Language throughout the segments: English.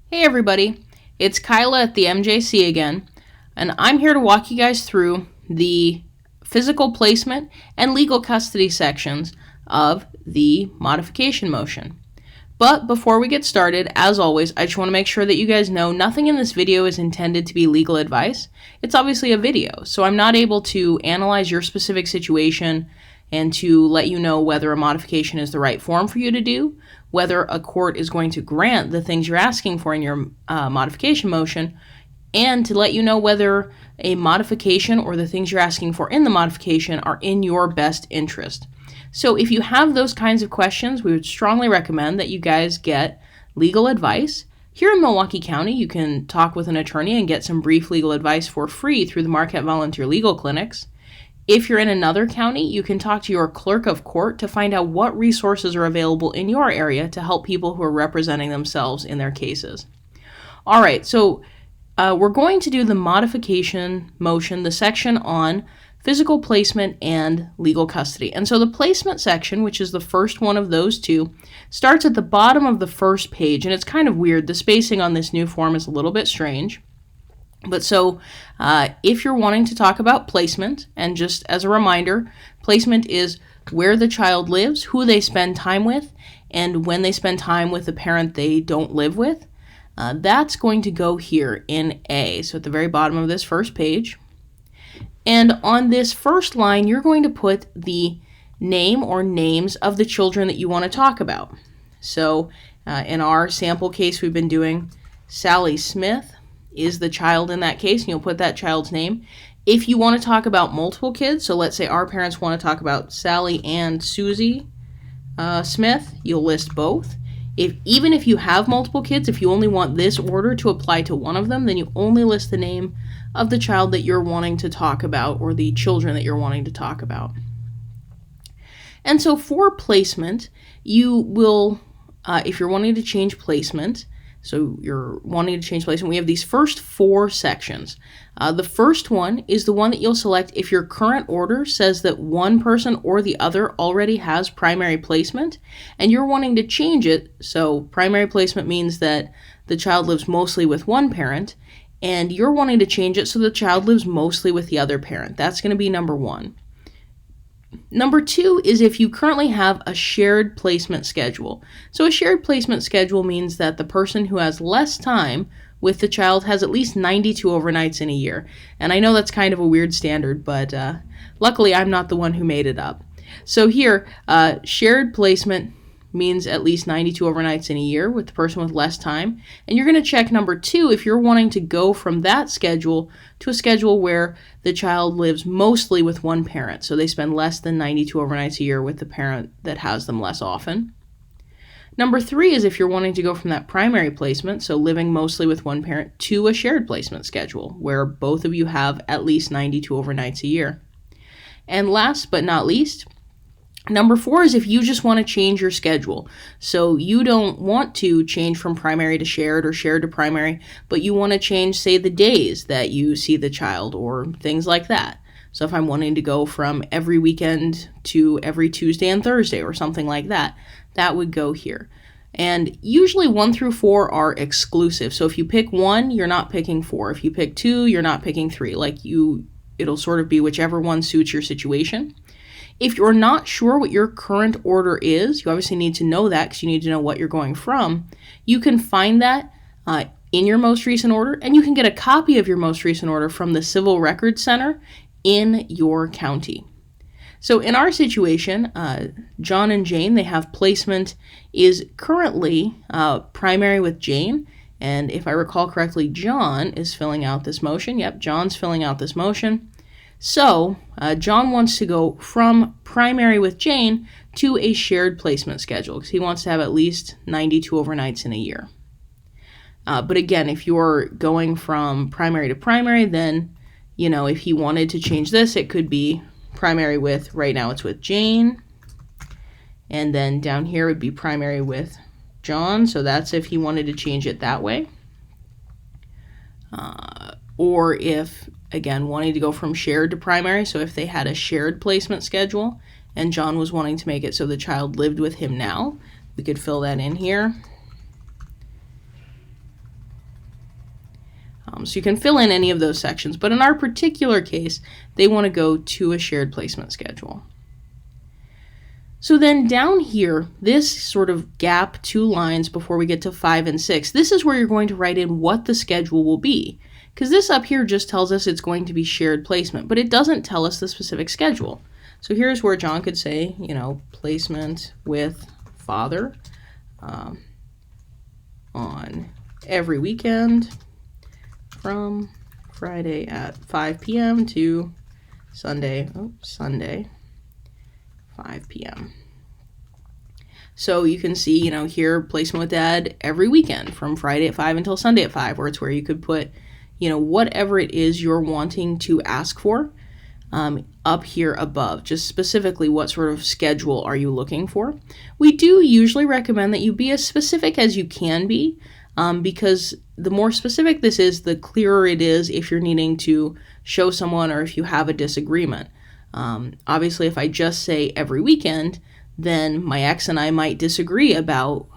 Hey everybody, it's Kyla at the MJC again, and I'm here to walk you guys through the physical placement and legal custody sections of the modification motion. But before we get started, as always, I just want to make sure that you guys know nothing in this video is intended to be legal advice. It's obviously a video, so I'm not able to analyze your specific situation and to let you know whether a modification is the right form for you to do, whether a court is going to grant the things you're asking for in your modification motion, and to let you know whether a modification or the things you're asking for in the modification are in your best interest. So if you have those kinds of questions, we would strongly recommend that you guys get legal advice. Here in Milwaukee County, you can talk with an attorney and get some brief legal advice for free through the Marquette Volunteer Legal Clinics. If you're in another county, you can talk to your clerk of court to find out what resources are available in your area to help people who are representing themselves in their cases. All right, so we're going to do the modification motion, the section on physical placement and legal custody. And so the placement section, which is the first one of those two, starts at the bottom of the first page, and it's kind of weird. The spacing on this new form is a little bit strange. But so if you're wanting to talk about placement, and just as a reminder, placement is where the child lives, who they spend time with, and when they spend time with the parent they don't live with. That's going to go here in A, so at the very bottom of this first page. And on this first line, you're going to put the name or names of the children that you want to talk about. So in our sample case, we've been doing Sally Smith is the child in that case, and you'll put that child's name. If you want to talk about multiple kids, so let's say our parents want to talk about Sally and Susie Smith, you'll list both. Even if you have multiple kids, if you only want this order to apply to one of them, then you only list the name of the child that you're wanting to talk about, or the children that you're wanting to talk about. And so for placement, you will, if you're wanting to change placement, so you're wanting to change placement, we have these first four sections. The first one is the one that you'll select if your current order says that one person or the other already has primary placement, and you're wanting to change it. So primary placement means that the child lives mostly with one parent, and you're wanting to change it so the child lives mostly with the other parent. That's going to be number one. Number two is if you currently have a shared placement schedule. So a shared placement schedule means that the person who has less time with the child has at least 92 overnights in a year. And I know that's kind of a weird standard, but luckily I'm not the one who made it up. So here, shared placement means at least 92 overnights in a year with the person with less time. And you're going to check number two if you're wanting to go from that schedule to a schedule where the child lives mostly with one parent. So they spend less than 92 overnights a year with the parent that has them less often. Number three is if you're wanting to go from that primary placement, so living mostly with one parent, to a shared placement schedule where both of you have at least 92 overnights a year. And last but not least, number four is if you just want to change your schedule. So you don't want to change from primary to shared or shared to primary, but you want to change, say, the days that you see the child or things like that. So if I'm wanting to go from every weekend to every Tuesday and Thursday or something like that, that would go here. And usually 1 through 4 are exclusive. So if you pick 1, you're not picking 4. If you pick 2, you're not picking 3. It'll sort of be whichever one suits your situation. If you're not sure what your current order is, you obviously need to know that because you need to know what you're going from. You can find that in your most recent order, and you can get a copy of your most recent order from the Civil Records Center in your county. So in our situation, John and Jane, they have placement is currently primary with Jane. And if I recall correctly, John is filling out this motion. Yep, John's filling out this motion. So John wants to go from primary with Jane to a shared placement schedule because he wants to have at least 92 overnights in a year. But again, if you're going from primary to primary, then, if he wanted to change this, it could be primary with, right now it's with Jane. And then down here would be primary with John. So that's if he wanted to change it that way. Or if, again, wanting to go from shared to primary, so if they had a shared placement schedule and John was wanting to make it so the child lived with him now, we could fill that in here. So you can fill in any of those sections, but in our particular case, they want to go to a shared placement schedule. So then down here, this sort of gap 2 lines before we get to 5 and 6, this is where you're going to write in what the schedule will be. Because this up here just tells us it's going to be shared placement, but it doesn't tell us the specific schedule. So here's where John could say, placement with father on every weekend from Friday at 5 p.m. to Sunday 5 p.m. So you can see, here, placement with dad every weekend from Friday at 5 until Sunday at 5, where it's where you could put, whatever it is you're wanting to ask for up here above. Just specifically, what sort of schedule are you looking for? We do usually recommend that you be as specific as you can be, because the more specific this is, the clearer it is if you're needing to show someone or if you have a disagreement. Obviously, if I just say every weekend, then my ex and I might disagree about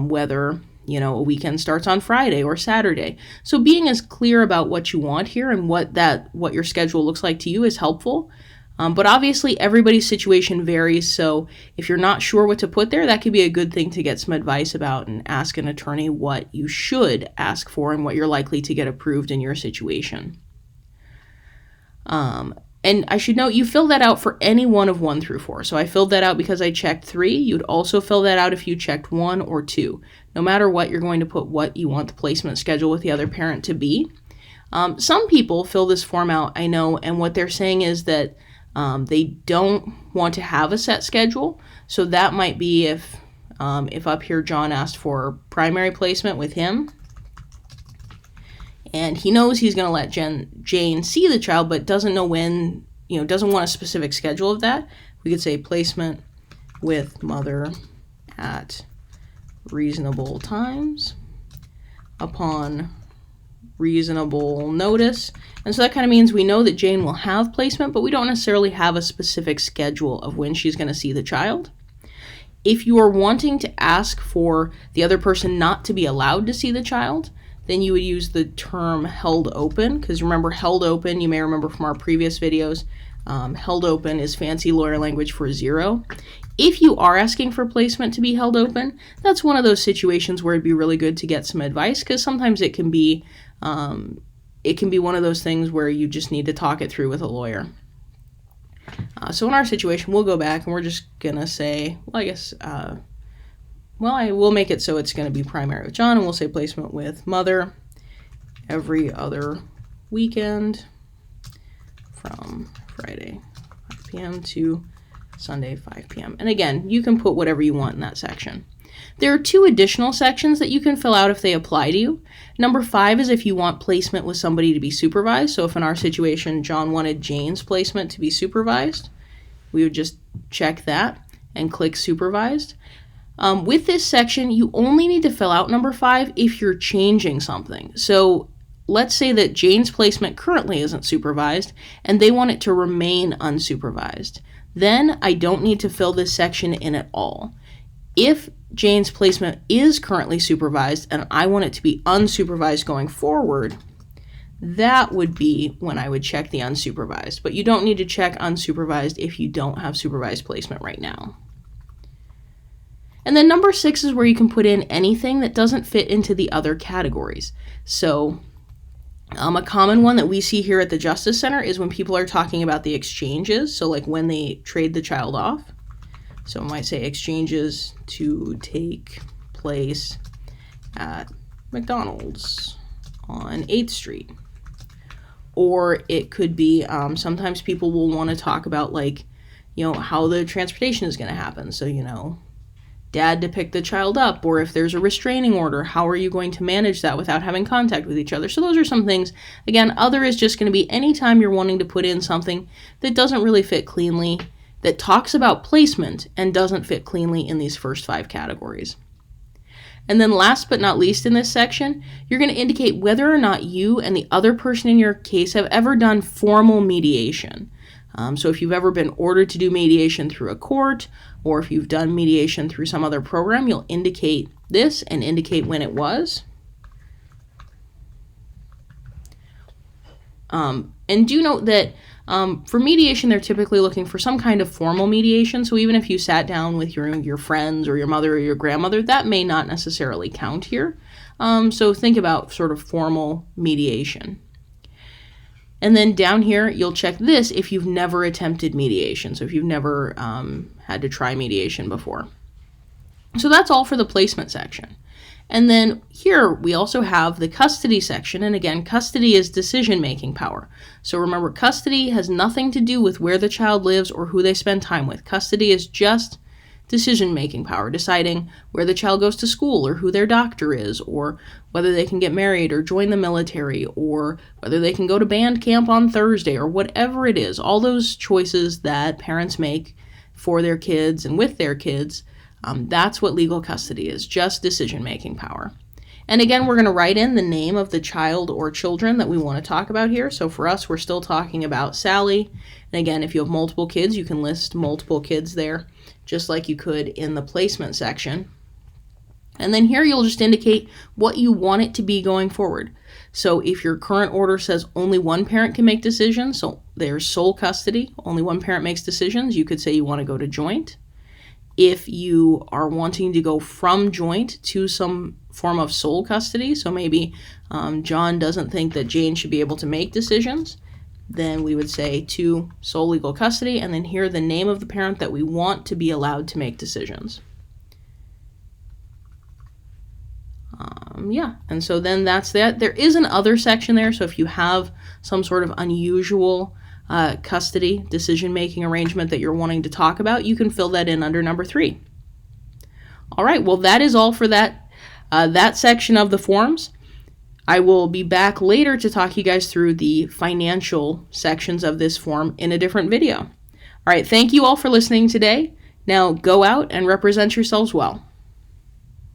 whether, a weekend starts on Friday or Saturday. So being as clear about what you want here and what your schedule looks like to you is helpful. But obviously, everybody's situation varies, so if you're not sure what to put there, that could be a good thing to get some advice about and ask an attorney what you should ask for and what you're likely to get approved in your situation. And I should note, you fill that out for any one of 1 through 4. So I filled that out because I checked 3. You'd also fill that out if you checked 1 or 2. No matter what, you're going to put what you want the placement schedule with the other parent to be. Some people fill this form out, I know, and what they're saying is that they don't want to have a set schedule. So that might be if up here John asked for primary placement with him, and he knows he's going to let Jane see the child, but doesn't know when, doesn't want a specific schedule of that. We could say placement with mother at reasonable times upon reasonable notice. And so that kind of means we know that Jane will have placement, but we don't necessarily have a specific schedule of when she's going to see the child. If you are wanting to ask for the other person not to be allowed to see the child, then you would use the term held open, because remember, held open, you may remember from our previous videos, held open is fancy lawyer language for 0. If you are asking for placement to be held open, that's one of those situations where it'd be really good to get some advice, because sometimes it can be one of those things where you just need to talk it through with a lawyer. So in our situation, we'll go back and we're just going to say, I will make it so it's going to be primary with John, and we'll say placement with mother every other weekend from Friday 5 p.m. to Sunday 5 p.m. And again, you can put whatever you want in that section. There are 2 additional sections that you can fill out if they apply to you. Number 5 is if you want placement with somebody to be supervised. So if in our situation, John wanted Jane's placement to be supervised, we would just check that and click supervised. With this section, you only need to fill out number 5 if you're changing something. So let's say that Jane's placement currently isn't supervised and they want it to remain unsupervised. Then I don't need to fill this section in at all. If Jane's placement is currently supervised and I want it to be unsupervised going forward, that would be when I would check the unsupervised. But you don't need to check unsupervised if you don't have supervised placement right now. And then number 6 is where you can put in anything that doesn't fit into the other categories. So a common one that we see here at the Justice Center is when people are talking about the exchanges, so like when they trade the child off. So I might say exchanges to take place at McDonald's on 8th Street. Or it could be sometimes people will want to talk about how the transportation is going to happen. So, dad to pick the child up, or if there's a restraining order, how are you going to manage that without having contact with each other? So those are some things. Again, other is just going to be anytime you're wanting to put in something that doesn't really fit cleanly, that talks about placement and doesn't fit cleanly in these first 5 categories. And then last but not least in this section, you're going to indicate whether or not you and the other person in your case have ever done formal mediation. So if you've ever been ordered to do mediation through a court, or if you've done mediation through some other program, you'll indicate this and indicate when it was. And do note that for mediation, they're typically looking for some kind of formal mediation. So even if you sat down with your friends or your mother or your grandmother, that may not necessarily count here. So think about sort of formal mediation. And then down here, you'll check this if you've never attempted mediation. So if you've never had to try mediation before. So that's all for the placement section. And then here we also have the custody section. And again, custody is decision-making power. So remember, custody has nothing to do with where the child lives or who they spend time with. Custody is just decision-making power, deciding where the child goes to school or who their doctor is, or whether they can get married or join the military, or whether they can go to band camp on Thursday, or whatever it is. All those choices that parents make for their kids and with their kids, that's what legal custody is, just decision-making power. And again, we're going to write in the name of the child or children that we want to talk about here. So for us, we're still talking about Sally. And again, if you have multiple kids, you can list multiple kids there, just like you could in the placement section. And then here you'll just indicate what you want it to be going forward. So if your current order says only one parent can make decisions, so there's sole custody, only one parent makes decisions, you could say you want to go to joint. If you are wanting to go from joint to some form of sole custody, so maybe John doesn't think that Jane should be able to make decisions, then we would say to sole legal custody, and then here the name of the parent that we want to be allowed to make decisions. And so then that's that. There is an other section there, so if you have some sort of unusual custody decision-making arrangement that you're wanting to talk about, you can fill that in under number 3. All right, well, that is all for that section of the forms. I will be back later to talk you guys through the financial sections of this form in a different video. All right, thank you all for listening today. Now go out and represent yourselves well.